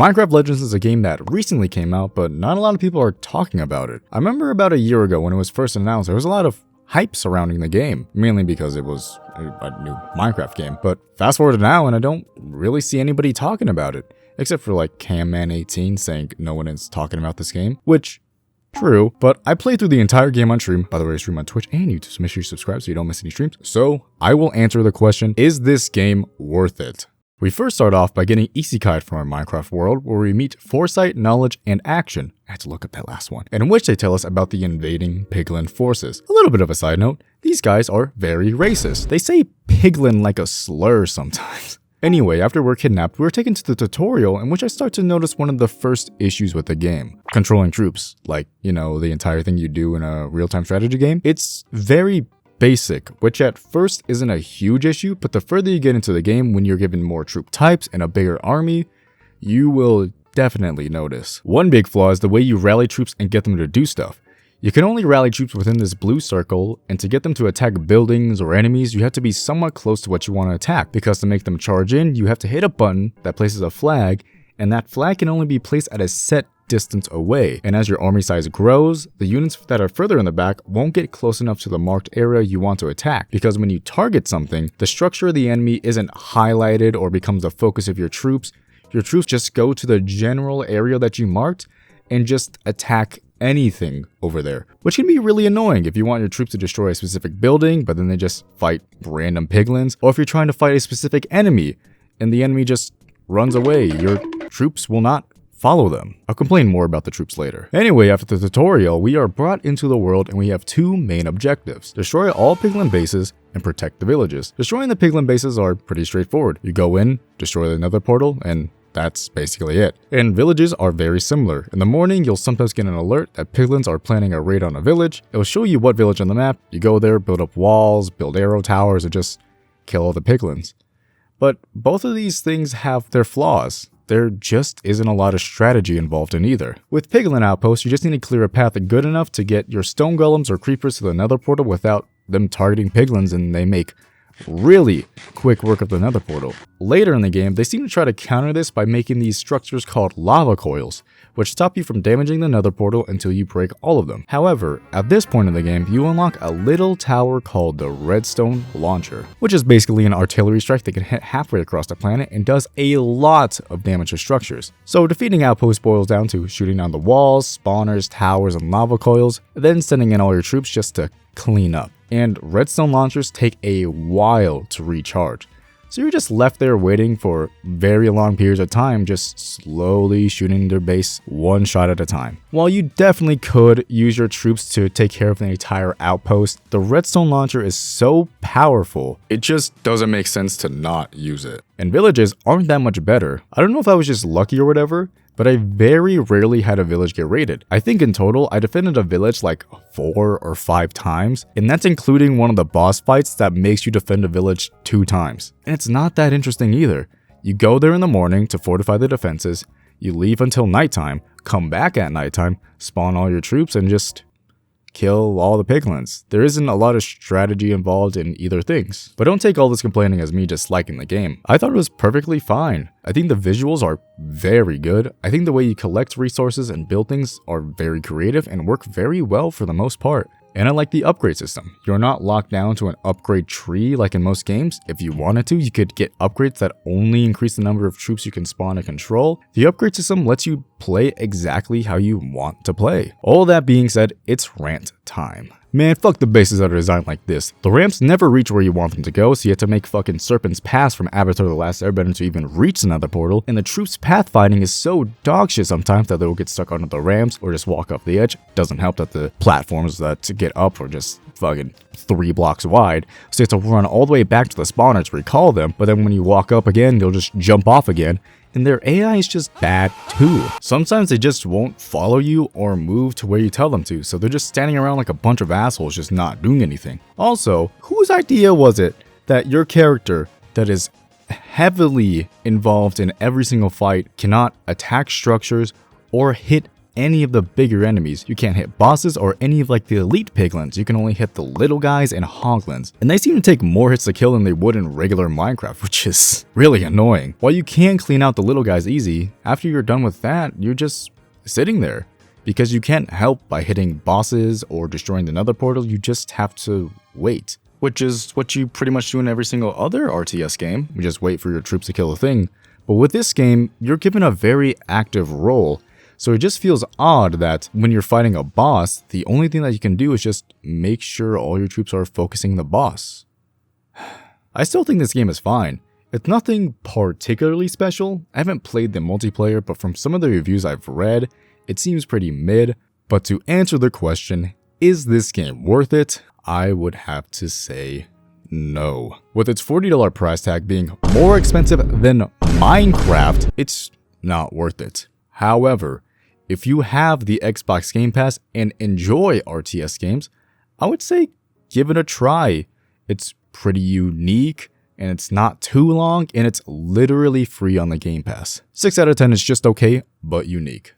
Minecraft Legends is a game that recently came out, but not a lot of people are talking about it. I remember about a year ago when it was first announced, there was a lot of hype surrounding the game, mainly because it was a new Minecraft game. But fast forward to now, and I don't really see anybody talking about it, except for like Camman18 saying no one is talking about this game, which true, but I played through the entire game on stream. By the way, I stream on Twitch and YouTube, so make sure you subscribe so you don't miss any streams. So I will answer the question, is this game worth it? We first start off by getting Isekai from our Minecraft world, where we meet Foresight, Knowledge, and Action. I had to look up that last one. And in which they tell us about the invading Piglin forces. A little bit of a side note, these guys are very racist. They say Piglin like a slur sometimes. Anyway, after we're kidnapped, we're taken to the tutorial in which I start to notice one of the first issues with the game. Controlling troops, like, you know, the entire thing you do in a real-time strategy game. It's very basic, which at first isn't a huge issue, but the further you get into the game, when you're given more troop types and a bigger army, you will definitely notice. One big flaw is the way you rally troops and get them to do stuff. You can only rally troops within this blue circle, and to get them to attack buildings or enemies, you have to be somewhat close to what you want to attack, because to make them charge in, you have to hit a button that places a flag, and that flag can only be placed at a set distance away. And as your army size grows, the units that are further in the back won't get close enough to the marked area you want to attack, because when you target something, the structure of the enemy isn't highlighted or becomes the focus of your troops. Your troops just go to the general area that you marked and just attack anything over there, which can be really annoying if you want your troops to destroy a specific building, but then they just fight random piglins, or if you're trying to fight a specific enemy and the enemy just runs away, your troops will not follow them. I'll complain more about the troops later. Anyway, after the tutorial, we are brought into the world and we have two main objectives: destroy all piglin bases and protect the villages. Destroying the piglin bases are pretty straightforward. You go in, destroy the nether portal, and that's basically it. And villages are very similar. In the morning, you'll sometimes get an alert that piglins are planning a raid on a village. It will show you what village on the map. You go there, build up walls, build arrow towers, and just kill all the piglins. But both of these things have their flaws. There just isn't a lot of strategy involved in either. With Piglin Outposts, you just need to clear a path good enough to get your stone golems or creepers to the nether portal without them targeting piglins, and they make really quick work of the nether portal. Later in the game, they seem to try to counter this by making these structures called lava coils, which stop you from damaging the nether portal until you break all of them. However, at this point in the game, you unlock a little tower called the Redstone Launcher, which is basically an artillery strike that can hit halfway across the planet and does a lot of damage to structures. So defeating outposts boils down to shooting down the walls, spawners, towers, and lava coils, then sending in all your troops just to clean up. And redstone launchers take a while to recharge, so you're just left there waiting for very long periods of time, just slowly shooting their base one shot at a time. While you definitely could use your troops to take care of the entire outpost, the redstone launcher is so powerful, it just doesn't make sense to not use it. And villages aren't that much better. I don't know if I was just lucky or whatever, but I very rarely had a village get raided. I think in total, I defended a village like 4 or 5 times, and that's including one of the boss fights that makes you defend a village 2 times. And it's not that interesting either. You go there in the morning to fortify the defenses, you leave until nighttime, come back at nighttime, spawn all your troops, and just kill all the piglins. There isn't a lot of strategy involved in either things. But don't take all this complaining as me just liking the game. I thought it was perfectly fine. I think the visuals are very good. I think the way you collect resources and build things are very creative and work very well for the most part. And I like the upgrade system. You're not locked down to an upgrade tree like in most games. If you wanted to, you could get upgrades that only increase the number of troops you can spawn and control. The upgrade system lets you play exactly how you want to play. All that being said, it's rant time. Man, fuck the bases that are designed like this. The ramps never reach where you want them to go, so you have to make fucking Serpent's Pass from Avatar The Last Airbender to even reach the nether portal, and the troops' pathfinding is so dogshit sometimes that they'll get stuck under the ramps or just walk off the edge. Doesn't help that the platforms that to get up are just fucking 3 blocks wide, so you have to run all the way back to the spawner to recall them, but then when you walk up again, they'll just jump off again. And their AI is just bad too. Sometimes they just won't follow you or move to where you tell them to, so they're just standing around like a bunch of assholes just not doing anything. Also, whose idea was it that your character that is heavily involved in every single fight cannot attack structures or hit any of the bigger enemies. You can't hit bosses or any of like the elite piglins. You can only hit the little guys and hoglins. And they seem to take more hits to kill than they would in regular Minecraft, which is really annoying. While you can clean out the little guys easy, after you're done with that, you're just sitting there. Because you can't help by hitting bosses or destroying the nether portal, you just have to wait. Which is what you pretty much do in every single other RTS game. You just wait for your troops to kill a thing. But with this game, you're given a very active role. So it just feels odd that when you're fighting a boss, the only thing that you can do is just make sure all your troops are focusing the boss. I still think this game is fine. It's nothing particularly special. I haven't played the multiplayer, but from some of the reviews I've read, it seems pretty mid. But to answer the question, is this game worth it? I would have to say no. With its $40 price tag being more expensive than Minecraft, it's not worth it. However, if you have the Xbox Game Pass and enjoy RTS games, I would say give it a try. It's pretty unique, and it's not too long, and it's literally free on the Game Pass. 6 out of 10 is just okay, but unique.